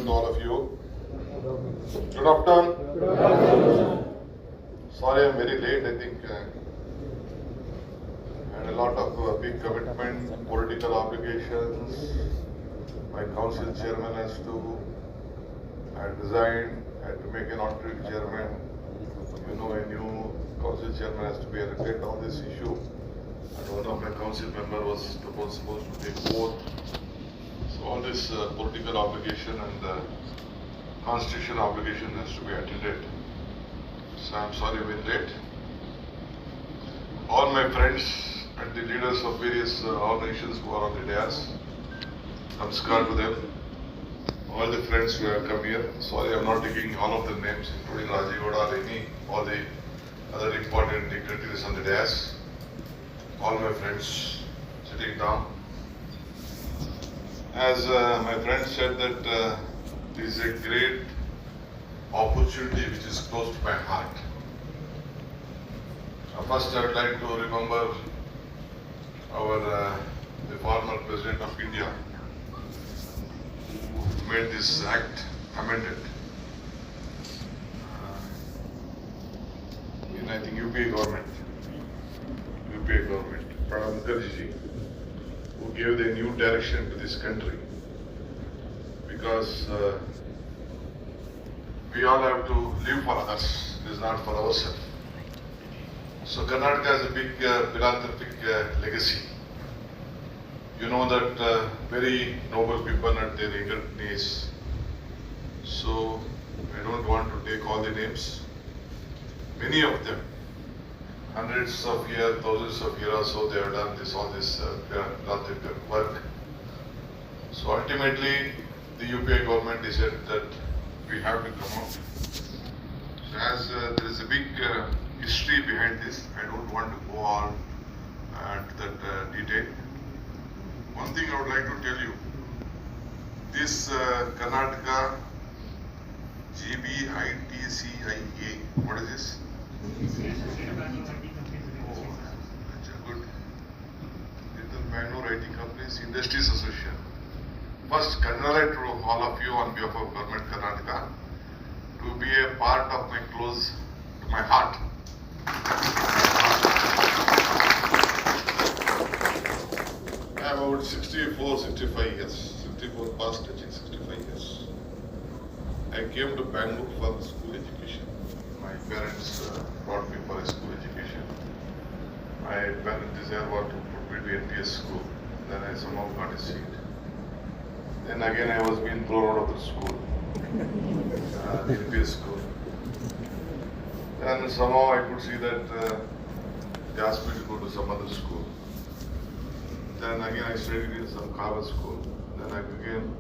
all of you. Good afternoon. Sorry, I'm very late. I think I had a lot of big commitment, political obligations. My council chairman has to. I had resigned. I had to make an honorary chairman. You know, a new council chairman has to be elected on this issue. And one of my council members was supposed to take oath. So all this political obligation and constitutional obligation has to be attended. So I'm sorry we're late. All my friends and the leaders of various organizations who are on the dais, namaskar to them. All the friends who have come here. Sorry I'm not taking all of the names, including Rajiv Oda, Leni, all the other important dignitaries on the dais. All my friends sitting down. As my friend said that this is a great opportunity which is close to my heart. First I would like to remember the former President of India who made this act amended in I think UPA government, Pranab Mukherjee, who gave the new direction to this country, because we all have to live for others, it is not for ourselves. So Karnataka has a big philanthropic legacy. You know that very noble people at their younger days. So I don't want to take all the names. Many of them, hundreds of years, thousands of years or so, they have done all this philanthropic work. So ultimately, the UPA government decided that we have to come out. So as there is a big history behind this, I don't want to go on to that detail. One thing I would like to tell you, this Karnataka GBITCIA, what is this? Good. Little Bangalore IT Companies Industries Association. First, congratulate to all of you on behalf of Government Karnataka to be a part of my close to my heart. I am about 65 years. 64 past touching 65 years. I came to Bangalore for school education. My parents brought me for a school education. My parents' desire was to put me to NPS school. Then I somehow got a seat. Then again I was being thrown out of the school, the NPS school. Then somehow I could see that they asked me to go to some other school. Then again I studied in some Kava school. Then again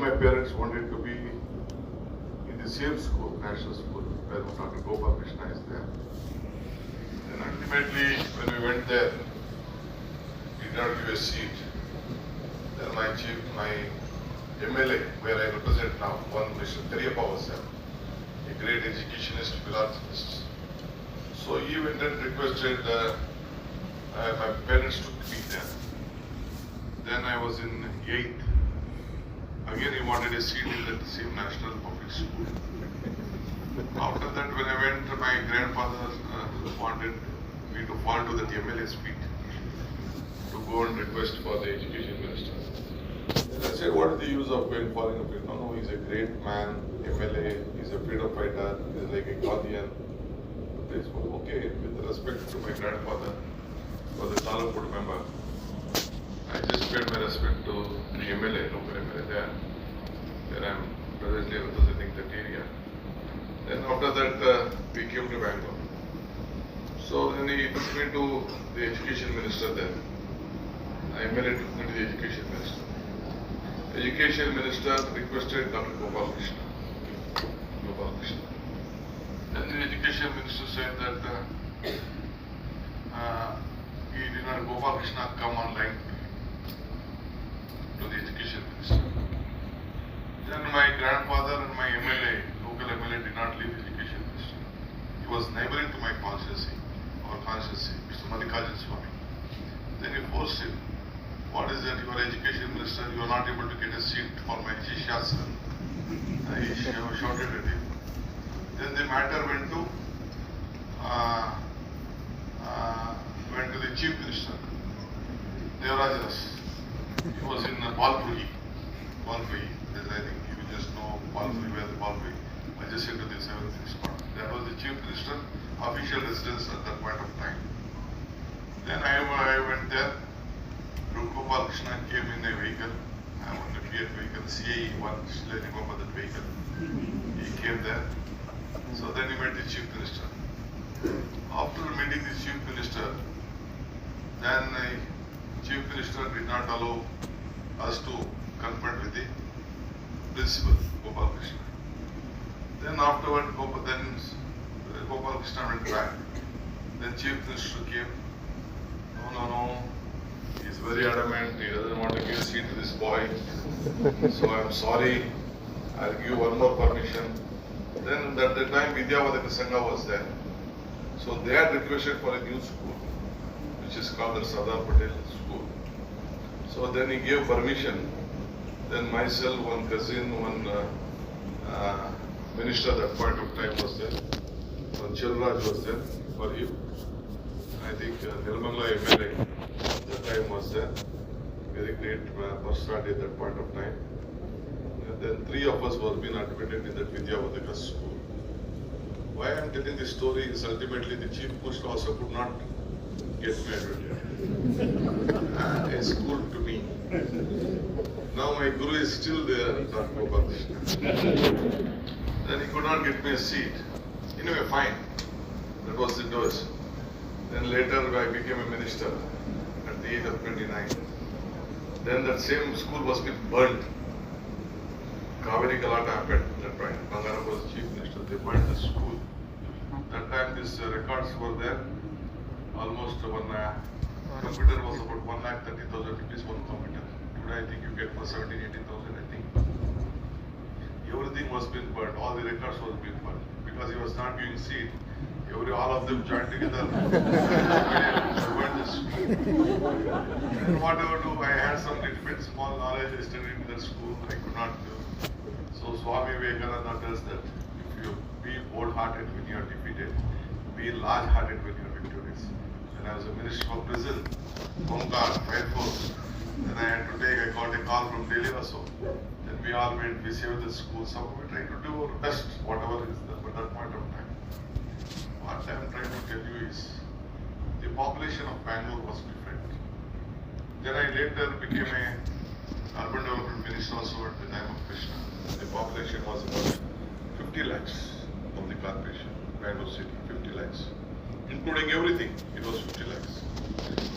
my parents wanted to be in the same school, national school, where Dr. Gopal Krishna is there. Then ultimately when we went there, we did not give a seat. Then my MLA, where I represent now, one Mr. Kariyappa was there, a great educationist, philanthropist. So he went and requested my parents to be there. Then I was in 8th. Again he wanted a seat in the same national public school. After that when I went, my grandfather wanted me to fall to the MLA's feet to go and request for the education minister. Then I said, what is the use of going falling a bit? No, he's a great man, MLA, he's a freedom fighter, he's like a guardian. Okay, with respect to my grandfather, for the Talapur member, I just paid my respect to the MLA, local MLA there. Then I'm presently representing that area. Then after that, we came to Bangalore. So then he took me to the education minister there. MLA took me to the education minister. Education minister requested Dr. Gopal Krishna. Then the education minister said that he did not, Gopal Krishna come online to the education minister. Then my grandfather and my MLA, local MLA, did not leave the education minister. He was neighboring to my constituency, Mr. Mallikarjun Swami. Then he forced him, what is is that you are education minister, you are not able to get a seat for my Shishas. I shouted at him. Then the matter went to the chief minister, Devarajas. He was in Balpuri. I think you just know Balpuri, where the Balpuri, adjacent to the 7th spot. That was the chief minister, official residence at that point of time. Then I went there. Gopal Krishna came in a vehicle. I want to Fiat vehicle, CAE one, still I remember that vehicle. He came there. So then he met the chief minister. After meeting the chief minister, then chief minister did not allow us to confront with the principal, Gopal Krishna. Then afterward, Gopal Krishna went back. Then chief minister came. No. He is very adamant. He doesn't want to give a seat to this boy. So I'm sorry. I'll give one more permission. Then at the time, Vidyavadaka Sangha was there. So they had requested for a new school, which is called the Sardar Patel School. So then he gave permission. Then myself, one cousin, one minister at that point of time was there. One Chilraj was there for him. I think Nirmala MLA at that time was there. Very great personality at that point of time. And then 3 of us were being admitted in that Vidyavadaka school. Why I am telling this story is ultimately the chief minister also could not get me admitted. A school to me. Now my guru is still there, not Gopal Krishna. Then he could not get me a seat. Anyway, fine. That was the dose. Then later I became a minister at the age of 29. Then that same school was being burned. Kaveri Galata happened at that point. Bangaram was chief minister. They burned the school. That time these records were there. Almost one computer was about 1,30,000 rupees one computer. Today I think you get for 17,000, 18,000 I think. Everything was being burned. All the records was being burned. Because he was not giving seat. All of them joined together. And whatever do, I had some little bit small knowledge. I studied in that school. I could not do. So Swami Vivekananda tells that if you be bold-hearted when you are defeated, be large-hearted when you are victorious. When I was a minister for prison, Home Guard, Fire Force, then I had to take, I got a call from Delhi also. Then we all went, we saved the school. So we tried to do our best, whatever is there at that point of time. What I am trying to tell you is, the population of Bangalore was different. Then I later became a urban development minister also at the time of Krishna. The population was about 50 lakhs of the corporation, Bangalore city, 50 lakhs. Including everything, it was 50 lakhs.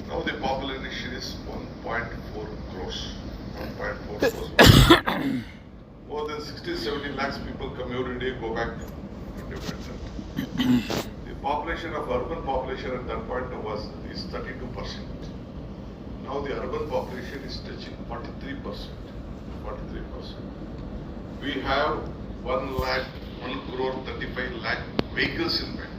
Now the population is 1.4 crores. 1.4 crores. More than 60-70 lakhs people come every day, go back to different centers. The population of urban population at that point is 32%. Now the urban population is touching 43%. 43%. We have 1 crore 35 lakh vehicles in Bangalore.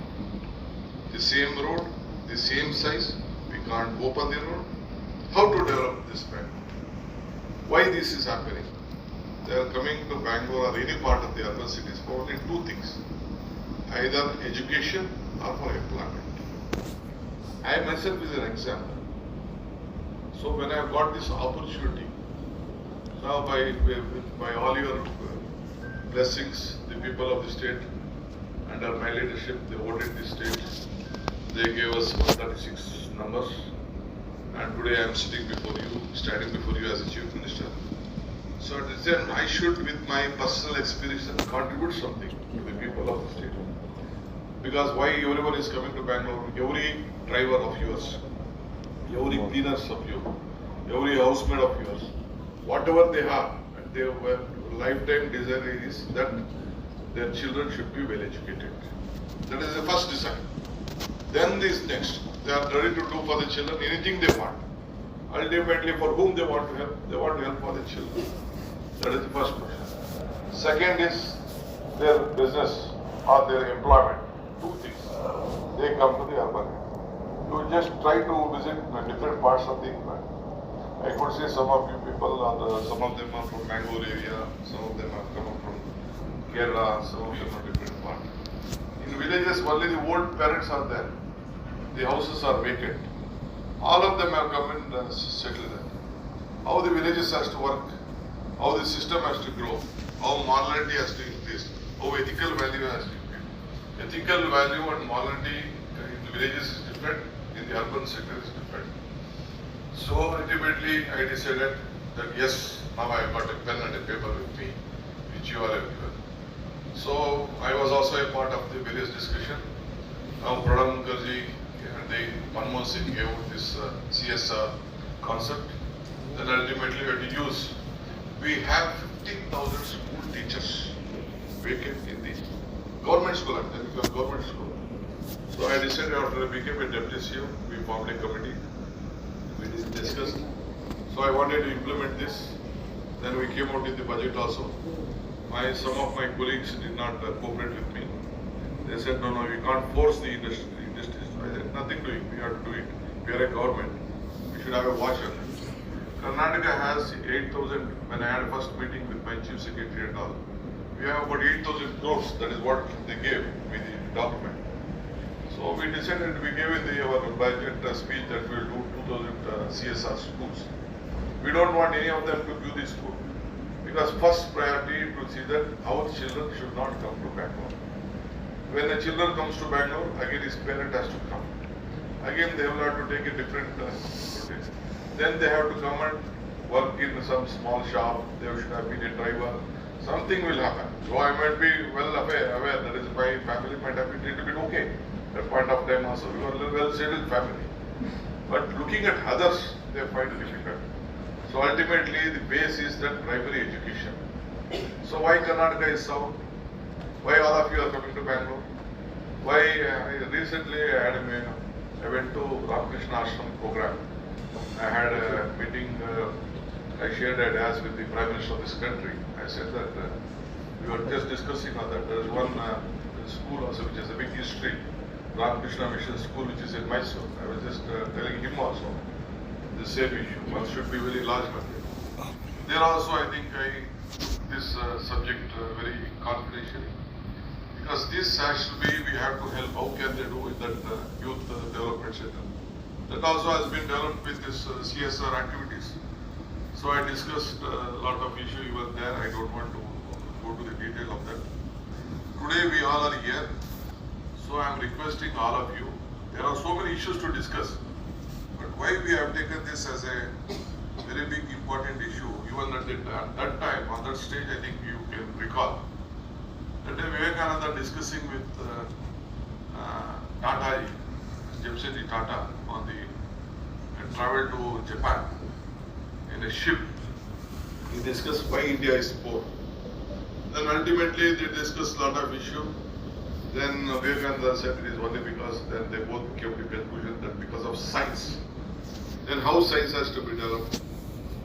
The same road, the same size, we can't go on the road. How to develop this Bangalore? Why this is happening? They are coming to Bangalore or any part of the urban cities for only 2 things. Either education or for employment. I myself is an example. So when I got this opportunity, now by all your blessings, the people of the state, under my leadership, they voted the state. They gave us 136 numbers. And today I am sitting before you, standing before you as a chief minister. So then I should, with my personal experience, contribute something to the people of the state. Because why everyone is coming to Bangalore, every driver of yours, every cleaners of you, every housemaid of yours, whatever they have, their lifetime desire is that their children should be well educated. That is the first desire. Then this next, they are ready to do for the children anything they want. Ultimately, for whom they want to help? They want to help for the children. That is the first question. Second is their business or their employment. 2 things. They come to the urban area. You just try to visit different parts of the I could see some of you people, some of them are from Bangalore area, some of them are coming from Kerala, some of them are different parts. In villages, only the old parents are there. The houses are vacant. All of them have come and settled there. How the villages has to work, how the system has to grow, how morality has to increase, how ethical value has to increase. Ethical value and morality in the villages is different, in the urban sector is different. So ultimately I decided that yes, now I have got a pen and a paper with me, which you all have given. So I was also a part of the various discussion. Now Pradhan Mukherjee and the Manmohan Singh gave this CSR concept. Then ultimately we had to use. We have 15,000 school teachers vacant in the government school. I'm telling you, government school. So I decided after I became a deputy CEO, we formed a committee. We discussed. So I wanted to implement this. Then we came out with the budget also. Some of my colleagues did not cooperate with me. They said, no, we can't force the industry. I said, nothing doing. We have to do it. We are a government. We should have a watch on it. Karnataka has 8,000. When I had a first meeting with my chief secretary and all, we have about 8,000 crores. That is what they gave with the document. So we decided, we gave in our budget speech that we will do 2,000 CSR schools. We don't want any of them to view this school. Because first priority to see that our children should not come to Bangalore. When a children comes to Bangalore, again his parent has to come. Again they will have to take a different route. Then they have to come and work in some small shop. They should have been a driver. Something will happen. So I might be well aware that is my family might have been a little bit okay. At point of time also we were a well settled family. But looking at others, they find it difficult. So ultimately the base is that primary education. So why Karnataka is south? Why all of you are coming to Bangalore? Why recently I went to Ramakrishna Ashram program. I had a meeting, I shared a dais with the Prime Minister of this country. I said that we were just discussing on that. There is one school also which has a big history, Ramakrishna Mission School, which is in Mysore. I was just telling him also the same issue. One should be very large market. There also I think I took this subject very confidentially. Because this has to be, we have to help. How can they do with that youth development center? That also has been developed with this CSR activities. So I discussed a lot of issues even there. I don't want to go to the detail of that. Today we all are here. So I am requesting all of you. There are so many issues to discuss. But why we have taken this as a very big important issue, even at that time, on that stage, I think you can recall. That day Vivekananda discussing with Tata, Jamshedji Tata, on and traveled to Japan in a ship. He discussed why India is poor. Then ultimately they discussed a lot of issues. Then Vivekananda said it is only because then they both came to the conclusion that because of science. Then how science has to be developed.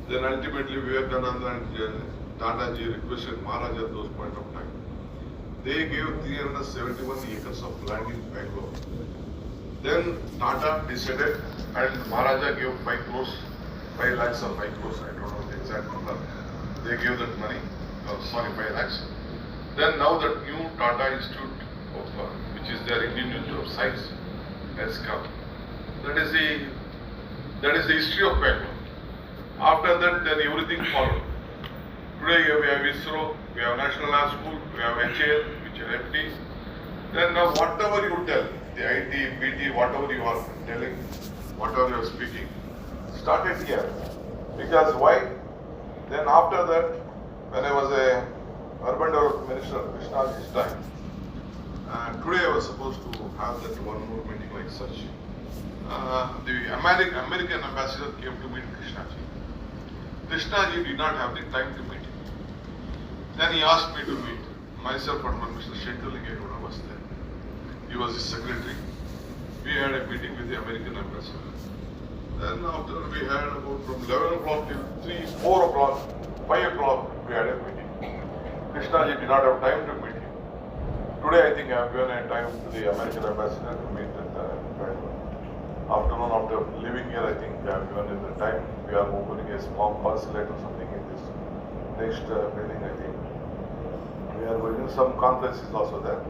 Then ultimately Vivekananda and Tata ji requested Maharaj at those point of time. They gave 371 acres of land in Bangalore. Then Tata decided and Maharaja gave 5 crores, 5 lakhs or 5 crores, I don't know the exact number. They gave that money, 5 lakhs. Then now that new Tata Institute of, which is their Indian Institute of Science, has come. That is the history of Bangalore. After that, then everything followed. Today we have ISRO, we have National Lab School, we have HAL, which are empty. Then now whatever you tell, the IT, BT, whatever you are telling, whatever you are speaking, started here. Because why? Then after that, when I was a urban development minister, Krishnaji's time, today I was supposed to have that one more meeting like such. The American ambassador came to meet Krishnaji. Krishnaji did not have the time to meet him. Then he asked me to meet. Myself and Mr. Shenkalinga was there. He was his secretary. We had a meeting with the American ambassador. Then after we had about from 11 o'clock till 3, 4 o'clock, 5 o'clock, we had a meeting. Krishnaji did not have time to meet him. Today I think I have given a time to the American ambassador to meet that. afternoon after living here, I think given in the time, we are opening a small parcelette or something in this next building, I think. We are going to some conferences also there.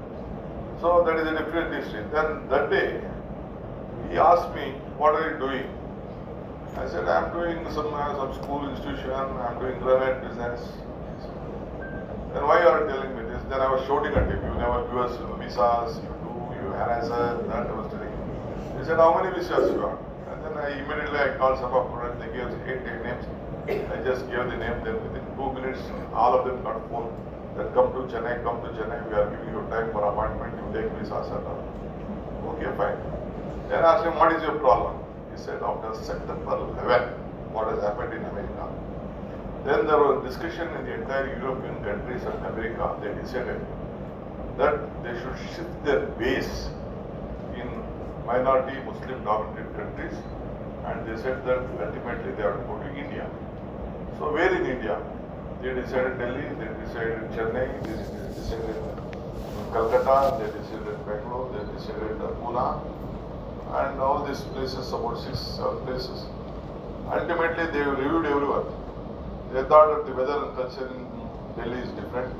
So that is a different district. Then that day, he asked me, what are you doing? I said, I am doing some school institution, I am doing granite business. Then why are you telling me this? Then I was shouting at him, you never give us visas, you harass us, that I was telling him. He said, how many visas you want? And then I immediately called some of them, they gave us 8 names. I just gave the name, then within 2 minutes, all of them got phone. Then come to Chennai, we are giving you time for appointment, you take visas and all. Okay, fine. Then I asked him, what is your problem? He said, after September 11, what has happened in America? Then there was discussion in the entire European countries and America. They decided that they should shift their base in minority Muslim dominated countries, and they said that ultimately they have to go to India. So where in India? They decided Delhi, they decided Chennai, they decided Calcutta, they decided Bangalore, they decided Pune, and all these places, about 6-7 places. Ultimately they reviewed everyone. They thought that the weather and culture in Delhi is different,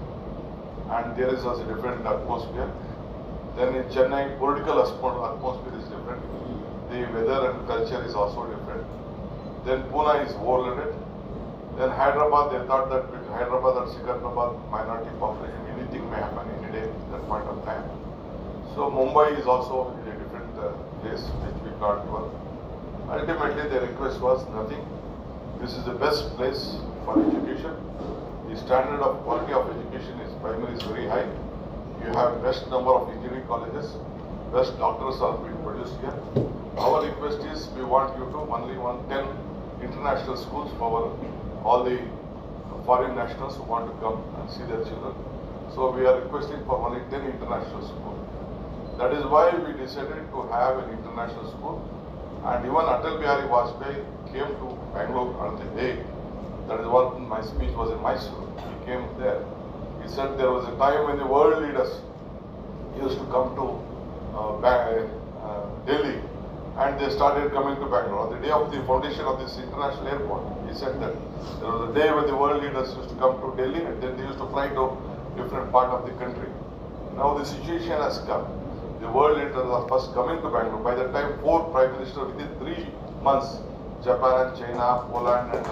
and there is also a different atmosphere. Then in Chennai, political atmosphere is different. The weather and culture is also different. Then Pune is overloaded. Then Hyderabad, they thought that with Hyderabad and Secunderabad minority population, anything may happen any day at that point of time. So Mumbai is also a different place which we can't work. Ultimately, the request was nothing. This is the best place for education. The standard of quality of education is primary is very high. You have best number of engineering colleges, best doctors are being produced here. Our request is we want you to only want 10 international schools for all the foreign nationals who want to come and see their children. So we are requesting for only 10 international schools. That is why we decided to have an international school. And even Atal Bihari Vajpayee came to Bangalore on the day. That is what my speech was in Mysore. He came there. He said there was a time when the world leaders used to come to Delhi, and they started coming to Bangalore. On the day of the foundation of this international airport, he said that there was a day when the world leaders used to come to Delhi, and then they used to fly to different part of the country. Now the situation has come. The world leaders are first coming to Bangalore. By that time, 4 prime ministers within 3 months, Japan, China, Poland, and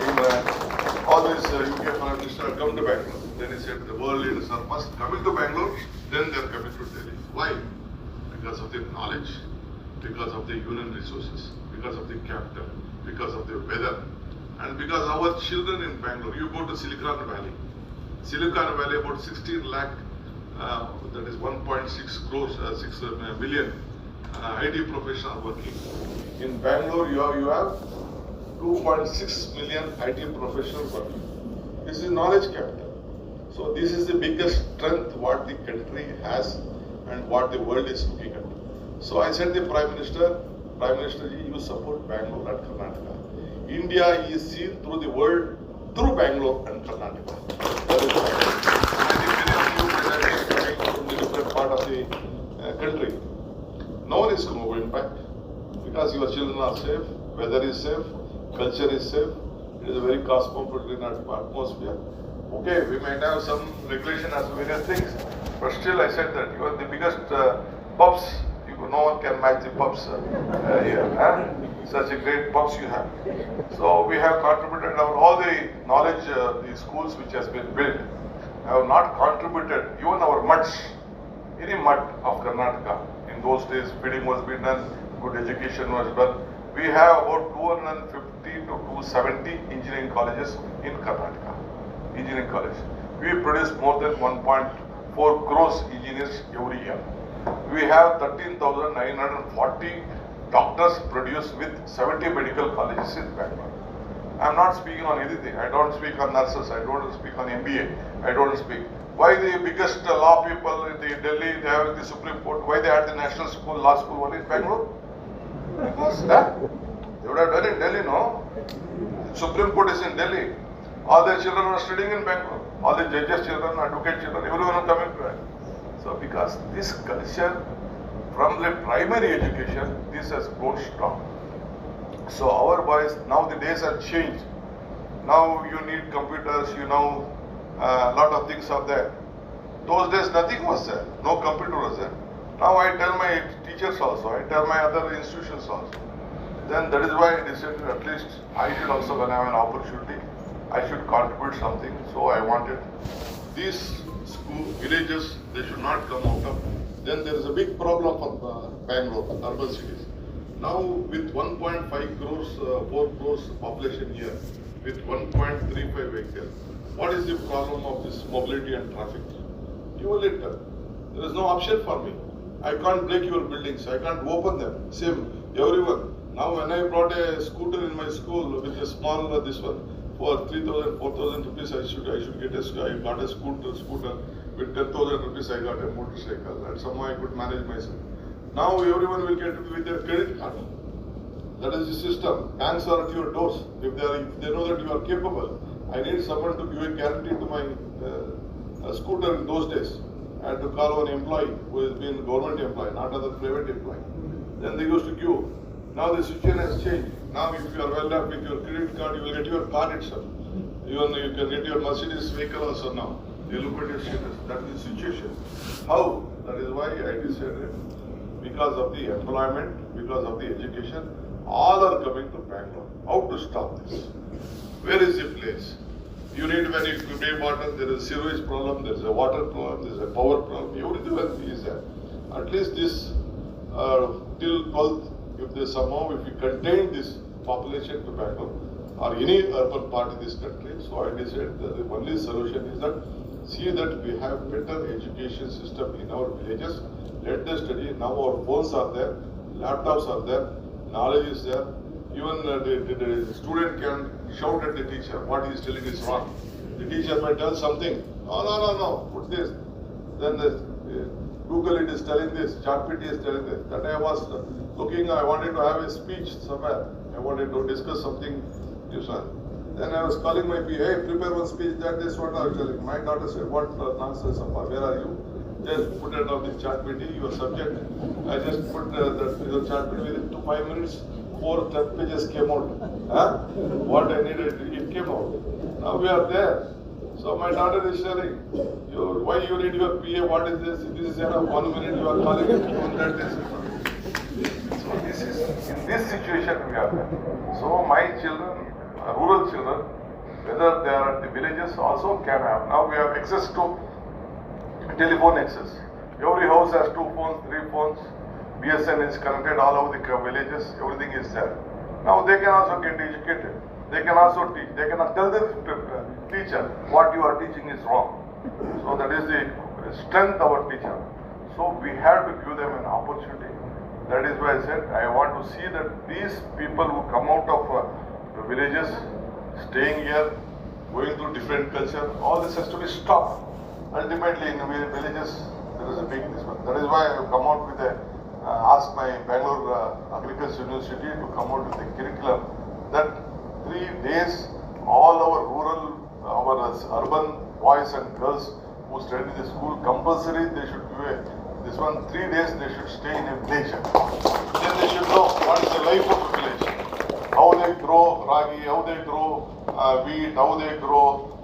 England, all these UK prime ministers come to Bangalore. Then he said the world leaders are first coming to Bangalore, then they are coming to Delhi. Why? Because of the knowledge, because of the human resources, because of the capital, because of the weather, and because our children in Bangalore. You go to Silicon Valley. Silicon Valley, about 16 lakh, that is 1.6 crores, 6 million IT professionals working. In Bangalore, you have 2.6 million IT professionals working. This is knowledge capital. So this is the biggest strength what the country has and what the world is looking at. So I said the Prime Minister, you support Bangalore and Karnataka. India is seen through the world through Bangalore and Karnataka. That is why. And I think many of you coming from the different part of the country. No one is going to impact because your children are safe, weather is safe, culture is safe. It is a very cosmopolitan atmosphere. Okay, we might have some regulation as to various things, but still I said that you are the biggest pubs. No one can match the pubs here. Such a great pubs you have. So we have contributed all the knowledge, the schools which has been built. Have not contributed even our muds, any mud of Karnataka. In those days, feeding was being done, good education was done. We have about 250 to 270 engineering colleges in Karnataka. Engineering college. We produce more than 1.4 crores engineers every year. We have 13,940 doctors produced with 70 medical colleges in Bangalore. I am not speaking on anything. I don't speak on nurses. I don't speak on MBA. I don't speak. Why the biggest law people in the Delhi, they have the Supreme Court, why they had the national school, law school only in Bangalore? Because they would have done in Delhi, no? Supreme Court is in Delhi. All their children are studying in Bangalore. All the judges' children, advocate children, everyone are coming to Bangalore. So because this culture from the primary education, this has gone strong. So our boys, now the days have changed. Now you need computers, you know, a lot of things are there. Those days nothing was there, no computer was there. Now I tell my teachers also, I tell my other institutions also. Then that is why I decided at least I should also, when I have an opportunity, I should contribute something. So I wanted these villages, they should not come out of. Then there is a big problem for Bangalore, urban cities. Now with 1.5 crores, 4 crores population here, with 1.35 vehicles, what is the problem of this mobility and traffic? You will later. There is no option for me. I can't break your buildings, I can't open them. Same, everyone. Now when I brought a scooter in my school with a small, this one, for 3,000, 4,000 rupees, I should get I got a scooter. With 10,000 rupees, I got a motorcycle, and somehow I could manage myself. Now everyone will get it with their credit card. That is the system. Banks are at your doors. If they know that you are capable, I need someone to give a guarantee to my scooter in those days. I had to call one employee who has been government employee, not other private employee. Then they used to give. Now the situation has changed. Now if you are well up with your credit card, you will get your card itself. Even you can get your Mercedes vehicle also now. You look at your status. That is the situation. How? That is why I decided, because of the employment, because of the education, all are coming to Bangalore. How to stop this? Where is the place? You need, when you pay water, there is a sewage problem, there is a water problem, there is a power problem, everything is there. At least this, till 12th, if they somehow, if we contain this population to Bangalore, or any urban part in this country, so I decided that the only solution is that, see that we have better education system in our villages. Let them study. Now our phones are there, laptops are there, knowledge is there. Even the student can shout at the teacher, what he is telling is wrong. The teacher might tell something, no, put this. Then Google it is telling this, ChatGPT is telling this. That I was looking, I wanted to have a speech somewhere. I wanted to discuss something, this one. Then I was calling my PA, hey, prepare one speech, that is what I was telling. My daughter said, what nonsense, where are you? Just put it on the ChatGPT, your subject. I just put the ChatGPT within 5 minutes, 4 pages came out. Huh? What I needed, it came out. Now we are there. So my daughter is telling, why you need your PA, what is this? This is enough, 1 minute you are calling it, that is. So this is, in this situation we are there. So my children, rural children, whether they are at the villages also can have. Now we have access to telephone access. Every house has 2 phones, 3 phones. BSN is connected all over the villages, everything is there. Now they can also get educated. They can also teach. They can tell the teacher what you are teaching is wrong. So that is the strength of our teacher. So we have to give them an opportunity. That is why I said I want to see that these people who come out of the villages, staying here, going through different culture, all this has to be stopped. Ultimately in the villages there is a big difference. That is why I have come out with asked my Bangalore Agriculture University to come out with a curriculum that 3 days all our rural, our urban boys and girls who study in the school, compulsory they should give this one 3 days they should stay in a village. Then they should know what is the life of a village. How they grow ragi, how they grow wheat, how they grow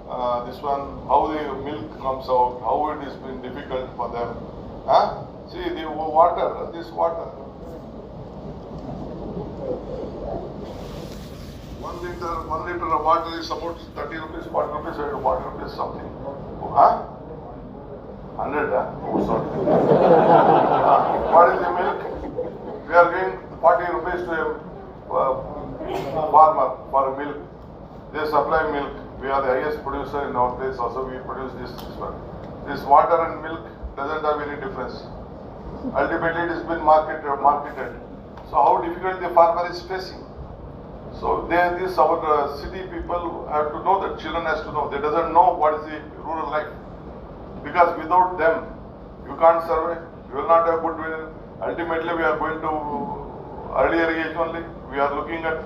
this one, how the milk comes out, how it has been difficult for them. Huh? See the water, this water. 1 liter of water is about 30 rupees, 40 rupees, 40 rupees something. Huh? 100, huh? Oh, sorry. What is the milk? We are giving 40 rupees to a farmer for milk. They supply milk. We are the highest producer in our place. Also, we produce this one. This water and milk doesn't have any difference. Ultimately, it has been marketed. So, how difficult the farmer is facing. So, our city people have to know that, children has to know. They doesn't know what is the rural life. Because without them, you can't survive. You will not have good will. Ultimately, we are going to earlier age only. We are looking at,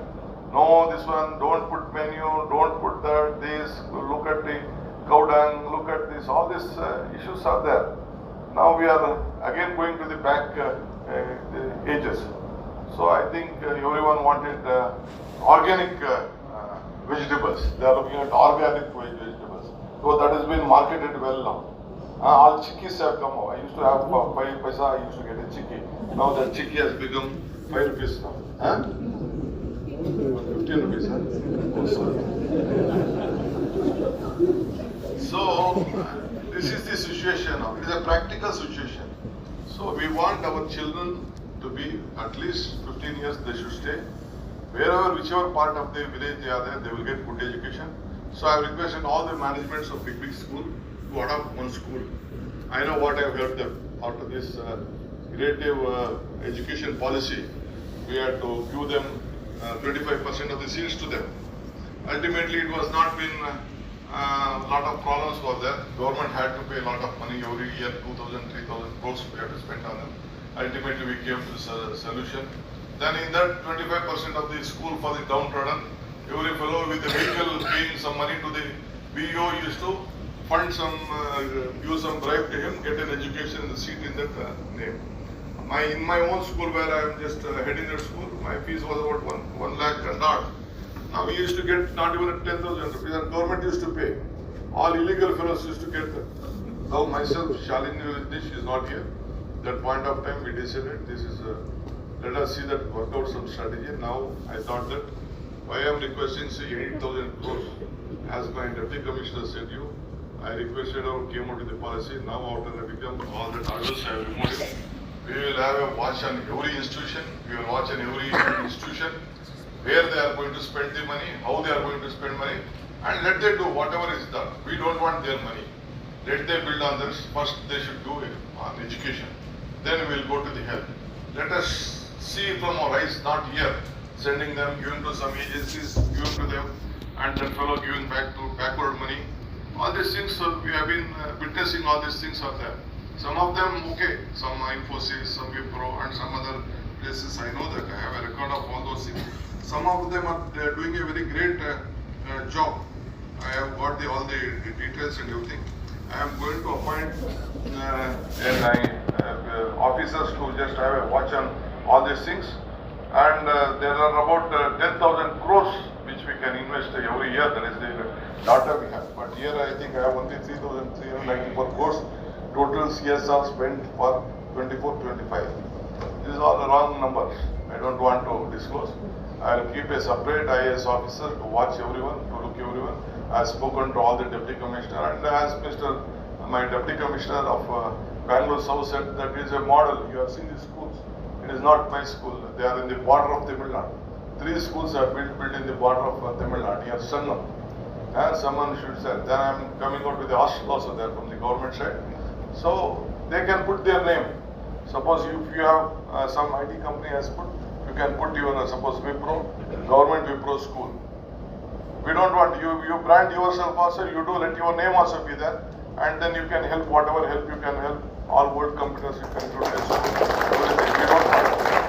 no, this one, don't put manure, don't put that, this, look at the cow dung, look at this, all these issues are there. Now we are again going to the back ages. So I think everyone wanted organic vegetables. They are looking at organic vegetables. So that has been marketed well now. All chickies have come out. I used to have 5 paisa, I used to get a chikki. Now that chikki has become 5 rupees now. 15 rupees, huh? Oh, sorry. So, this is the situation now. It is a practical situation. So, we want our children to be at least 15 years they should stay. Wherever, whichever part of the village they are there, they will get good education. So, I have requested all the managements of big school to adopt one school. I know what I have heard them. After this creative education policy, we had to give them 25% of the seats to them. Ultimately, it was not been lot of problems were there. Government had to pay a lot of money every year, 2,000, 3,000 crores we had to spend on them. Ultimately, we came to a solution. Then in that 25% of the school for the downtrodden, every fellow with a vehicle paying some money to the BEO used to fund some, give some bribe to him, get an education in the seat in that name. In my own school where I am just heading that school, my fees was about 1 lakh and odd. Now we used to get not even 10,000 rupees and government used to pay. All illegal fellows used to get that. Now myself, Shalini Rajneesh is not here. That point of time we decided this is, let us see that work out some strategy. Now I thought that why I am requesting say 8,000 crores as my deputy commissioner said you. I requested or came out with the policy. Now after I become all the hurdles I have removed it. We will have a watch on every institution. We will watch on every institution where they are going to spend the money, how they are going to spend money, and let them do whatever is done. We don't want their money. Let them build on this. First they should do it on education. Then we will go to the health. Let us see from our eyes, not here, sending them, giving to some agencies, giving to them, and that fellow giving back to backward money. All these things, we have been witnessing all these things are there. Some of them, okay, some Infosys, some Wipro, and some other places, I know that, I have a record of all those things. Some of them are doing a very great job. I have got all the details and everything. I am going to appoint officers to just have a watch on all these things. And there are about 10,000 crores which we can invest every year. That is the data we have. But here I think I have only 3,394 crores total CSR spent for 24-25. These are all the wrong numbers. I don't want to disclose. I will keep a separate IAS officer to watch everyone, to look everyone. I have spoken to all the deputy commissioner, and as my deputy commissioner of Bangalore South said, that is a model. You have seen the schools. It is not my school. They are in the border of Tamil Nadu. 3 schools are built in the border of Tamil Nadu. Near Sangam. And someone should say. Then I am coming out with the hostel also there from the government side. So they can put their name. Suppose if you have some IT company has put, you can put your suppose Wipro, government Wipro school. We don't want you brand yourself also. You do let your name also be there, and then you can help whatever help you can help. All world computers you can do this.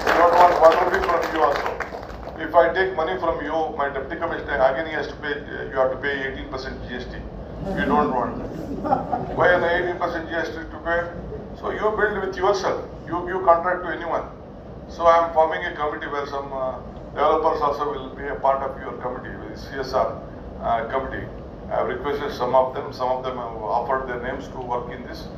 We don't want one rupee from you also. If I take money from you, my deputy commissioner again he has to pay. You have to pay 18% GST. We don't want that. Why an 18% GST to pay? So you build with yourself. You contract to anyone. So I am forming a committee where some developers also will be a part of your committee, the CSR committee. I have requested some of them have offered their names to work in this.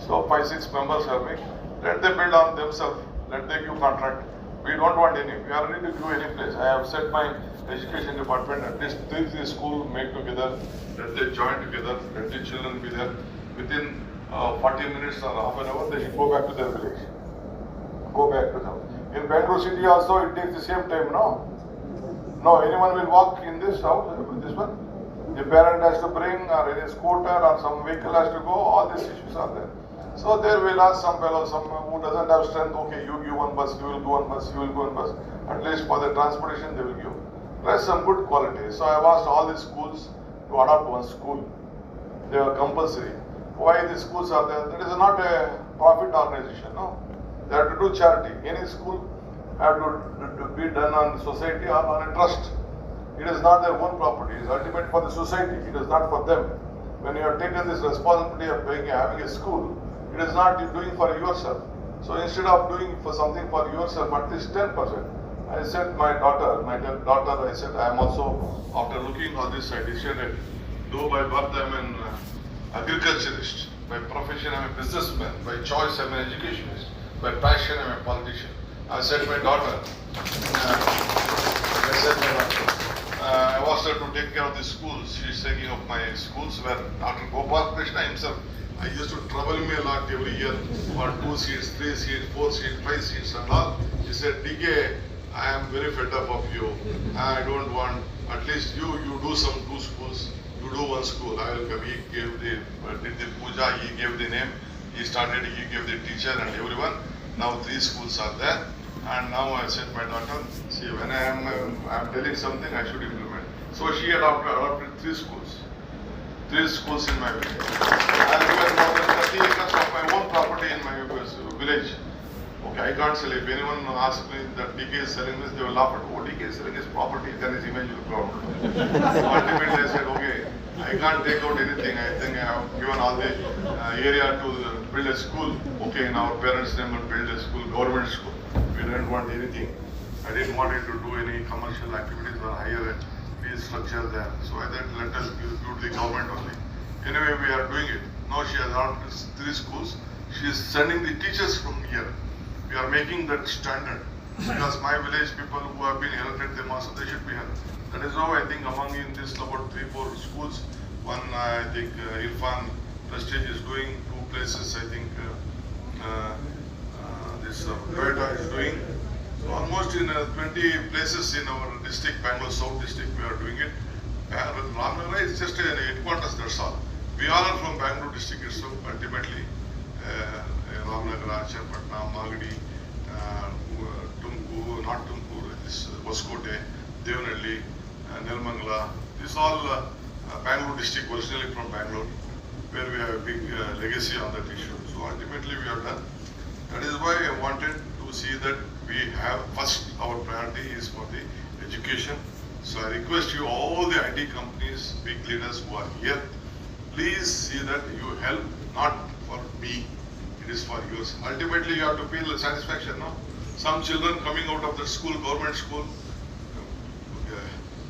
So 5-6 members are making. Let them build on themselves. Let them give contract. We don't want any. We are ready to give any place. I have set my education department at least 3 schools make together. Let them join together. Let the children be there. Within 40 minutes or half an hour, they should go back to their village. Go back to them. In Bangalore city also, it takes the same time, no? No, anyone will walk in this house, this one. The parent has to bring or any scooter or some vehicle has to go. All these issues are there. So there will ask some fellow, some who doesn't have strength. Okay, you give one bus, you will go one bus, you will go one bus. At least for the transportation, they will give. Plus some good quality. So I have asked all the schools to adopt one school. They are compulsory. Why the schools are there? That is not a profit organization, no. They have to do charity. Any school have to be done on society or on a trust. It is not their own property. It is ultimate for the society. It is not for them. When you have taken this responsibility of having a school, it is not you doing for yourself. So instead of doing for something for yourself, at least 10%. I said my daughter, I said I am also, after looking all this, I decided, though by birth I am an agriculturist, by profession I am a businessman, by choice I am an educationist, by passion I am a politician. I said my daughter, I was there to take care of the schools. She is taking up my schools where Dr. Gopal Krishna himself, I used to trouble me a lot every year for 2 seats, 3 seats, 4 seats, 5 seats and all. He said, DK, I am very fed up of you. I don't want, at least you do some 2 schools, you do 1 school. I will come. He gave did the puja, he gave the name, he gave the teacher and everyone. Now 3 schools are there. And now I said, my daughter, see, when I am telling something, I should implement. So she adopted 3 schools. 3 schools in my village. And given more than 30 acres of my own property in my village. Okay, I can't sell. If anyone asks me that DK is selling this, they will laugh at, oh, DK is selling his property, then his image will grow. So ultimately I said, okay, I can't take out anything. I think I have given all the area to build a school. Okay, in our parents' name will build a school, government school. We didn't want anything. I didn't want it to do any commercial activities or higher fee structure there. So I said, let us give to the government only. Anyway, we are doing it. Now she has adopted 3 schools. She is sending the teachers from here. We are making that standard. Because my village people who have been elected, they should be here. That is how I think among in this about 3-4 schools. One, I think Irfan Prestige is doing 2 places. I think this Toyota is doing. So almost in 20 places in our district, Bangalore South district, we are doing it. Ramnagar is just a headquarters, that's all. We all are from Bangalore district itself, ultimately. Ramnagar, Chennapatna, Magadi, Tumkur, not Tumkur, this Hoskote, Devanhalli, Nilmangala. This all Bangalore district, originally from Bangalore, where we have a big legacy on that issue. So ultimately we have done. That is why I wanted to see that we have first, our priority is for the education. So I request you, all the IT companies, big leaders who are here, please see that you help, not for me, it is for yours. Ultimately you have to feel satisfaction, no? Some children coming out of the school, government school.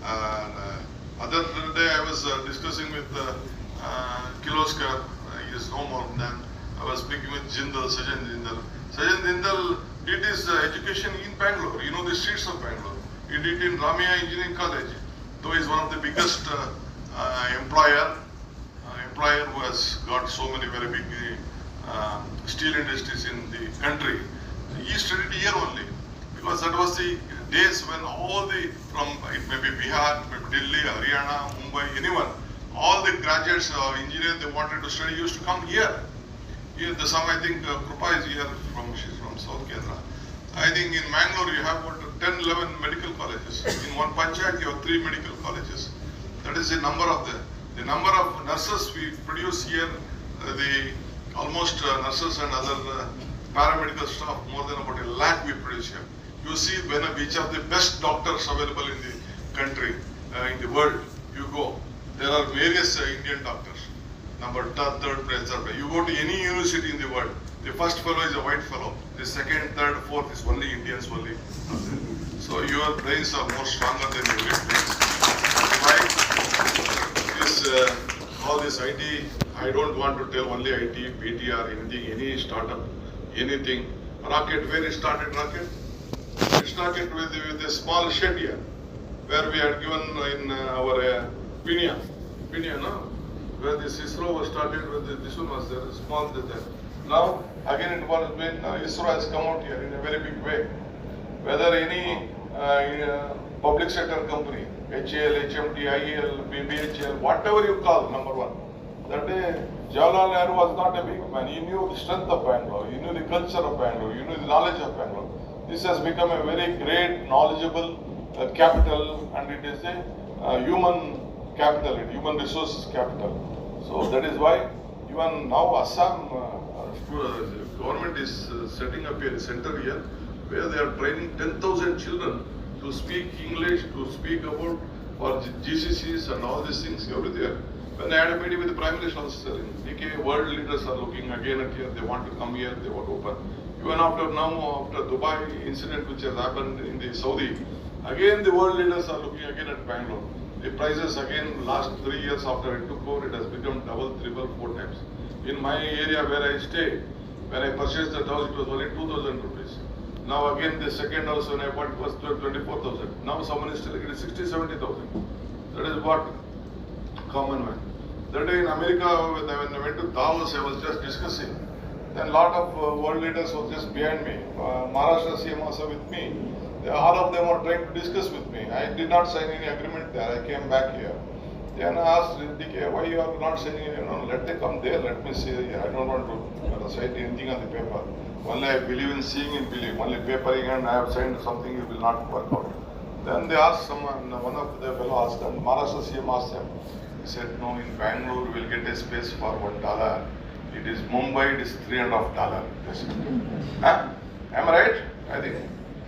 Other day I was discussing with Kiloskar, he is no more than, I was speaking with Sajan Jindal. Sajan Jindal did his education in Bangalore, you know the streets of Bangalore. He did in Ramia Engineering College. Though he is one of the biggest employer who has got so many very big steel industries in the country. He studied here only, because that was the days when all the, from it may be Bihar, it may be Delhi, Haryana, Mumbai, anyone, all the graduates of engineers they wanted to study used to come here. Here, the some I think Krupa is here she's from South Kerala. I think in Mangalore you have about 10, 11 medical colleges. In one panchayat you have 3 medical colleges. That is the number of the number of nurses we produce here. The almost nurses and other paramedical staff, more than about 1 lakh we produce here. You see which are the best doctors available in the country, in the world. You go, there are various Indian doctors. Number 3rd place, 3rd place. You go to any university in the world, the first fellow is a white fellow, the 2nd, 3rd, 4th is only Indians only. So your brains are more stronger than every place. All this IT, I don't want to tell only IT, BTR, anything, any startup, anything. Rocket, where it started rocket? It started with a small shed here, where we had given in our Pinia, no? Where this ISRO was started with this one was there, small there. Now, again it was when ISRO has come out here in a very big way. Whether any public sector company, HAL, HMT, IEL, BBHL, whatever you call, number 1. That day, Jawaharlal Nehru was not a big man. He knew the strength of Bangalore, he knew the culture of Bangalore, he knew the knowledge of Bangalore. This has become a very great, knowledgeable capital, and it is a human capital, human resources capital. So that is why even now Assam government is setting up a center here where they are training 10,000 children to speak English, to speak about for GCCs and all these things over there. When I had a meeting with the Prime Minister, DK, world leaders are looking again and here, they want to come here, they want to open. Even after Dubai incident which has happened in the Saudi, again the world leaders are looking again at Bangalore. The prices again last 3 years after it took over, it has become double, triple, 4 times. In my area where I stay, when I purchased the house, it was only 2,000 rupees. Now again the second house when I bought it was 24,000. Now someone is telling it is 60, 70,000. That is what common man. That day in America, when I went to Davos, I was just discussing. Then a lot of world leaders were just behind me. Maharashtra CM also with me. All of them were trying to discuss with me. I did not sign any agreement there. I came back here. Then I asked DK, why you are not signing? Let them come there. Let me see. I don't want to cite anything on the paper. Only I believe in seeing and believe. Only papering and I have signed something, it will not work out. Then they asked someone, one of the fellow asked them, Maharashtra CM asked them. He said, no, in Bangalore we will get a space for $1. It is Mumbai, it is $3.5. Huh? Am I right? I think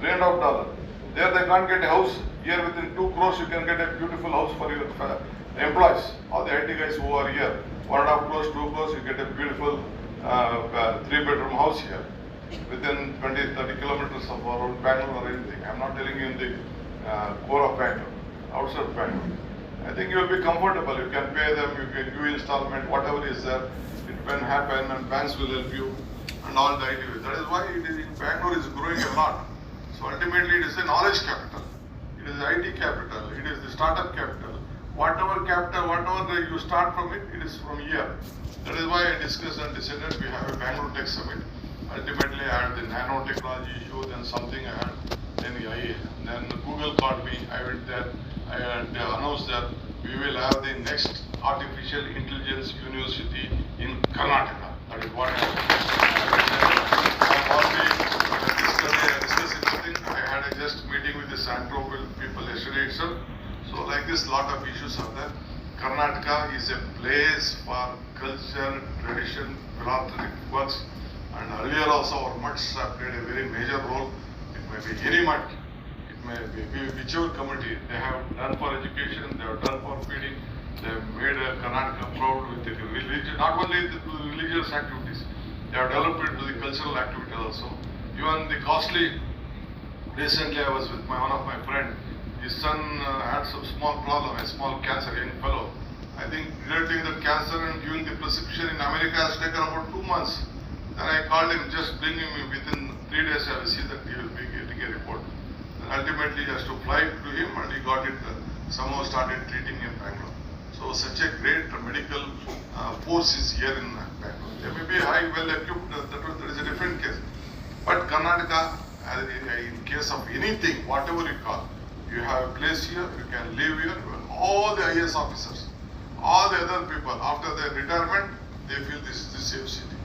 $3.5. There they can't get a house. Here within 2 crores you can get a beautiful house for your employees. All the IT guys who are here, 1.5 crores, 2 crores, you get a beautiful 3-bedroom house here. Within 20-30 kilometers of around Bangalore or anything. I'm not telling you in the core of Bangalore, outside of Bangalore. I think you will be comfortable. You can pay them, you can do installment, whatever is there. It can happen and banks will help you and all the ideas. That is why it is in Bangalore is growing a lot. So ultimately it is a knowledge capital. It is IT capital. It is the startup capital. Whatever capital, whatever you start from it, it is from here. That is why I discussed and decided we have a Bangalore Tech Summit. Ultimately I had the nanotechnology issue, then something I had, then Google called me, I went there. I announced that we will have the next artificial intelligence university in Karnataka. That is what I have discussing something. I had a just meeting with the Santro people yesterday itself. So like this, lot of issues are there. Karnataka is a place for culture, tradition, philanthropic works. And earlier also our mutts have played a very major role. It may be any mutt. Maybe whichever committee they have done for education, they have done for feeding, they have made Karnataka proud with the religion, not only the religious activities, they have developed it to the cultural activity also. Even the costly, recently I was with one of my friend, his son had some small problem, a small cancer, young fellow. I think relating the cancer and giving the prescription in America has taken about 2 months. Then I called him, just bring him within 3 days, I will see that he will be getting a report. Ultimately, he has to fly to him and he got it, somehow started treating in Bangalore. So such a great medical force is here in Bangalore. They may be high, well equipped, that is a different case. But Karnataka, in case of anything, whatever you call, you have a place here, you can live here, all the IAS officers, all the other people, after their retirement, they feel this is the safe city.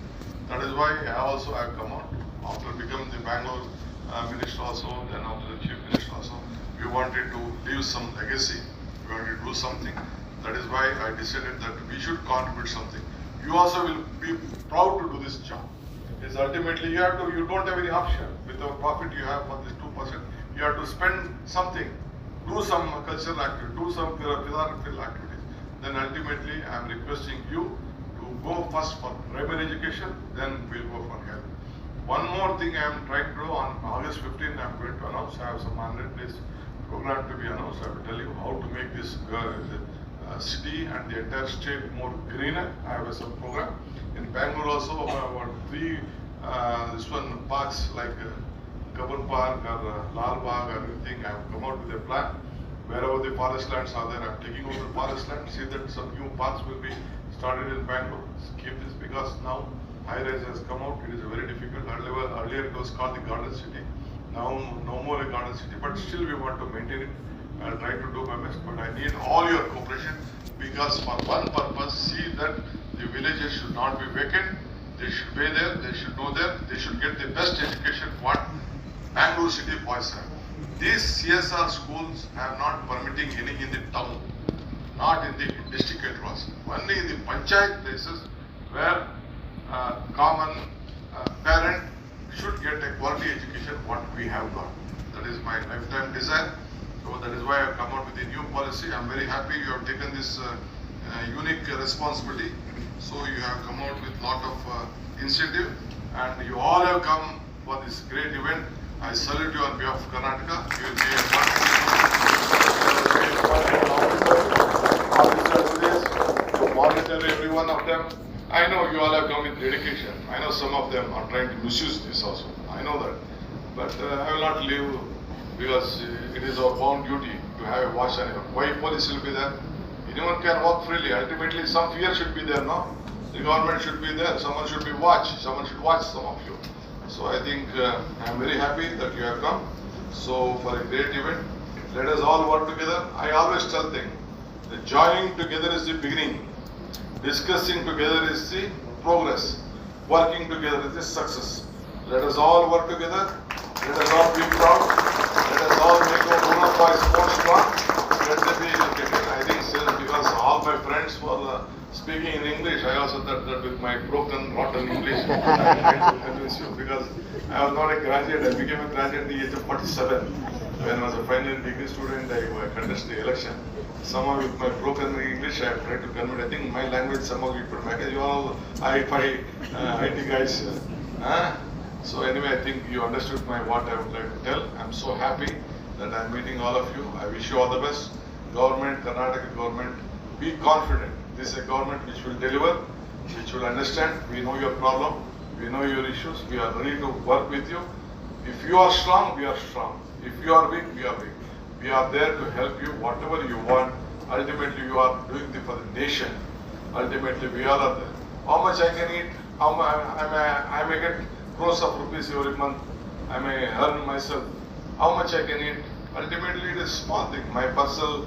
That is why I also have come out, after becoming the Bangalore minister also, then after the chief minister also, we wanted to leave some legacy, we wanted to do something. That is why I decided that we should contribute something. You also will be proud to do this job. It's ultimately you don't have any option. With the profit you have for this 2%, you have to spend something, do some cultural activity, do some philanthropical activities. Then ultimately I am requesting you to go first for primary education, then we'll go for health. One more thing I am trying to do on August 15th, I am going to announce, I have some 100 days program to be announced. I will tell you how to make this city and the entire state more greener. I have some program. In Bangalore also, about 3 parks like Kabul Park or Lal Bagh or anything, I have come out with a plan. Wherever the forest lands are there, I am taking over the forest land, see that some new parks will be started in Bangalore. Keep this because now high-rise has come out, it is very difficult. Earlier it was called the Garden City. Now no more a Garden City, but still we want to maintain it. I'll try to do my best, but I need all your cooperation because for one purpose, see that the villages should not be vacant. They should be there, they should know there, they should get the best education what Bangalore City boys have. These CSR schools are not permitting any in the town, not in the district headquarters, only in the panchayat places where common parent should get a quality education what we have got. That is my lifetime desire. So that is why I have come out with a new policy. I am very happy you have taken this unique responsibility. So you have come out with lot of initiative and you all have come for this great event. I salute you on behalf of Karnataka. You will be officers, you monitor every one of them. I know you all have come with dedication. I know some of them are trying to misuse this also. I know that. But I will not leave because it is our bound duty to have a watch on it. Why police will be there? Anyone can walk freely. Ultimately, some fear should be there, no? The government should be there. Someone should be watched. Someone should watch some of you. So I think I am very happy that you have come. So for a great event, let us all work together. I always tell them, the joining together is the beginning. Discussing together is the progress. Working together is the success. Let us all work together. Let us all be proud. Let us all make our rural boys more strong. Let them be educated. I think because all my friends were speaking in English, I also thought that with my broken, rotten English, I tried to convince you because I was not a graduate. I became a graduate at the age of 47. When I was a final degree student, I contested the election. Somehow with my broken English, I have tried to convert. I think my language somehow you could make it. You all IT guys. So anyway, I think you understood what I would like to tell. I'm so happy that I'm meeting all of you. I wish you all the best. Government, Karnataka government, be confident. This is a government which will deliver, which will understand. We know your problem. We know your issues. We are ready to work with you. If you are strong, we are strong. If you are weak, we are weak. We are there to help you, whatever you want. Ultimately, you are doing it for the nation. Ultimately, we all are there. How much I can eat, how much I may get crores of rupees every month. I may earn myself. How much I can eat. Ultimately, it is a small thing. My personal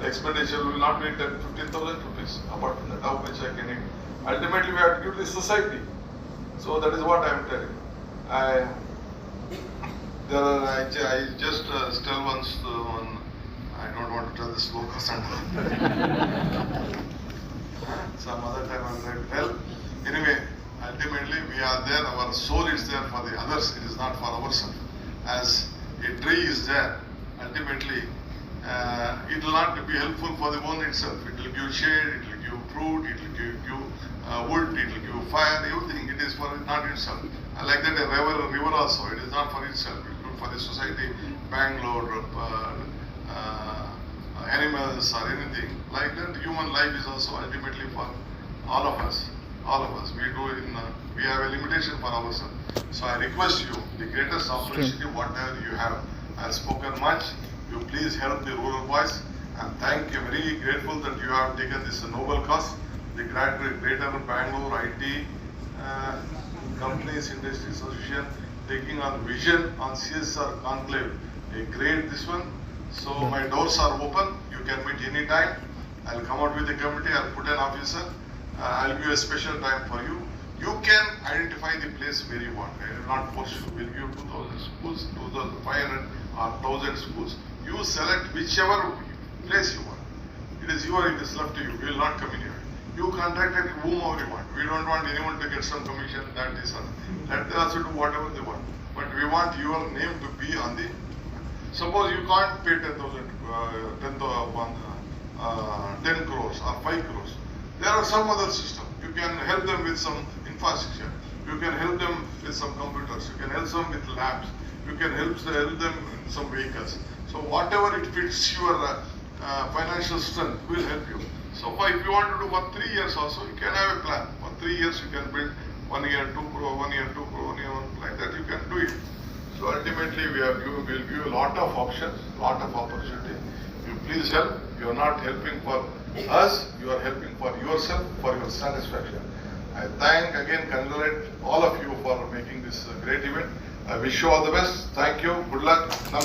expenditure will not be 15,000 rupees. Apart from that, how much I can eat. Ultimately, we have to give the society. So that is what I am telling. I just tell once one. I don't want to tell the slokas and some other time I'm going to tell. Anyway, ultimately we are there. Our soul is there for the others. It is not for ourselves. As a tree is there, ultimately it will not be helpful for the one itself. It will give shade. It will give fruit. It will give wood. It will give fire. Everything. It is for not itself. Like that, a river also. It is not for itself. It is for the society. Bangalore, animals or anything like that. Human life is also ultimately for all of us. All of us. We have a limitation for ourselves. So I request you, the greatest opportunity, whatever you have. I have spoken much. You please help the rural boys. And thank you. Very grateful that you have taken this noble cause. The Greater Bangalore IT Companies Industry Association taking on vision on CSR conclave. A great this one. So my doors are open. You can meet any time. I'll come out with the committee. I'll put an officer. I'll give a special time for you. You can identify the place where you want. I will not force you. We'll give 2,000 schools, 2,500 or 1,000 schools. You select whichever place you want. It is left to you. We will not come in here. You contact whomever you want. We don't want anyone to get some commission. That is all. Let them also do whatever they want. But we want your name to be on the. Suppose you can't pay 10 crores or 5 crores. There are some other system. You can help them with some infrastructure. You can help them with some computers. You can help them with labs. You can help them in some vehicles. So whatever it fits your financial strength will help you. So if you want to do for 3 years also, you can have a plan. For 3 years you can build 1 year 2 crore, 1 year 2 crore, 1 year 1, like that you can do it. So ultimately we will give you a lot of options, lot of opportunity. You please help. You are not helping for us, you are helping for yourself, for your satisfaction. I thank again, congratulate all of you for making this great event. I wish you all the best. Thank you. Good luck. Namaste.